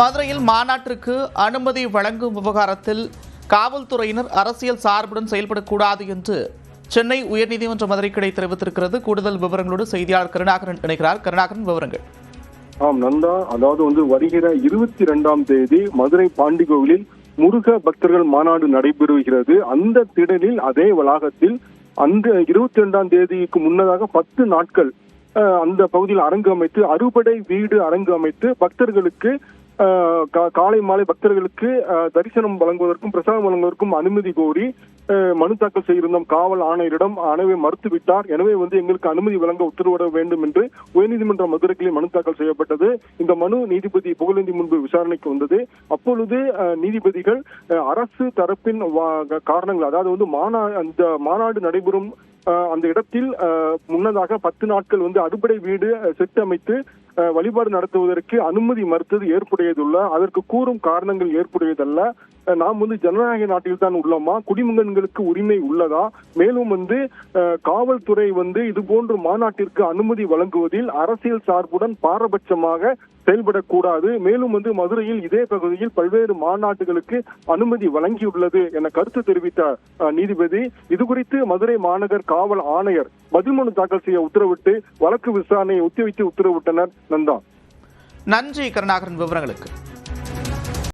மதுரையில் மாநாட்டிற்கு அனுமதி வழங்கும் விவகாரத்தில் காவல்துறையினர் அரசியல் சார்புடன் செயல்படக்கூடாது என்று சென்னை உயர்நீதிமன்ற மதுரை கிளை தெரிவித்திருக்கிறது. கூடுதல் விவரங்களோடு செய்தியாளர் கருணாகரன் இணைகிறார். கருணாகரன், விவரங்கள். நந்தா, அதாவது வருகிற 22ஆம் தேதி மதுரை பாண்டி கோவிலில் முருக பக்தர்கள் மாநாடு நடைபெறுகிறது. அந்த திடலில் அதே வளாகத்தில் அந்த 22ஆம் தேதிக்கு முன்னதாக 10 நாட்கள் அந்த பகுதியில் அரங்கு அமைத்து அறுபடை வீடு அரங்கு அமைத்து பக்தர்களுக்கு காலை மாலை பக்தர்களுக்கு தரிசனம் வழங்குவதற்கும் பிரசாதம் வழங்குவதற்கும் அனுமதி கோரி மனு தாக்கல் செய்திருந்தோம். காவல் ஆணையரிடம் அணுவை மறுத்துவிட்டார். எனவே எங்களுக்கு அனுமதி வழங்க உத்தரவிட வேண்டும் என்று உயர்நீதிமன்ற மதுரை கிளை மனு தாக்கல் செய்யப்பட்டது. இந்த மனு நீதிபதி புகழேந்தி முன்பு விசாரணைக்கு வந்தது. அப்பொழுது நீதிபதிகள் அரசு தரப்பின் காரணங்கள், அதாவது அந்த மாநாடு நடைபெறும் அந்த இடத்தில் முன்னதாக 10 நாட்கள் அறுபடை வீடு செட்டு அமைத்து வழிபாடு நடத்துவதற்கு அனுமதி மறுத்தது ஏற்புடையதுள்ள, அதற்கு கூறும் காரணங்கள் ஏற்புடையதல்ல. நாம் ஜனநாயக நாட்டில் தான் உள்ளோமா, குடிமகன்களுக்கு உரிமை உள்ளதா, மேலும் காவல்துறை இது போன்ற மாநாட்டிற்கு அனுமதி வழங்குவதில் அரசியல் சார்புடன் பாரபட்சமாக செயல்படக்கூடாது. மேலும் மதுரையில் இதே பகுதியில் பல்வேறு மாநாட்டுகளுக்கு அனுமதி வழங்கியுள்ளது என கருத்து தெரிவித்த நீதிபதி இதுகுறித்து மதுரை மாநகர் காவல் ஆணையர் பதில் மனு தாக்கல் செய்ய உத்தரவிட்டு வழக்கு விசாரணையை ஒத்திவைத்து உத்தரவிட்டனர். நந்தா, நன்றி கருணாகரன் விவரங்களுக்கு.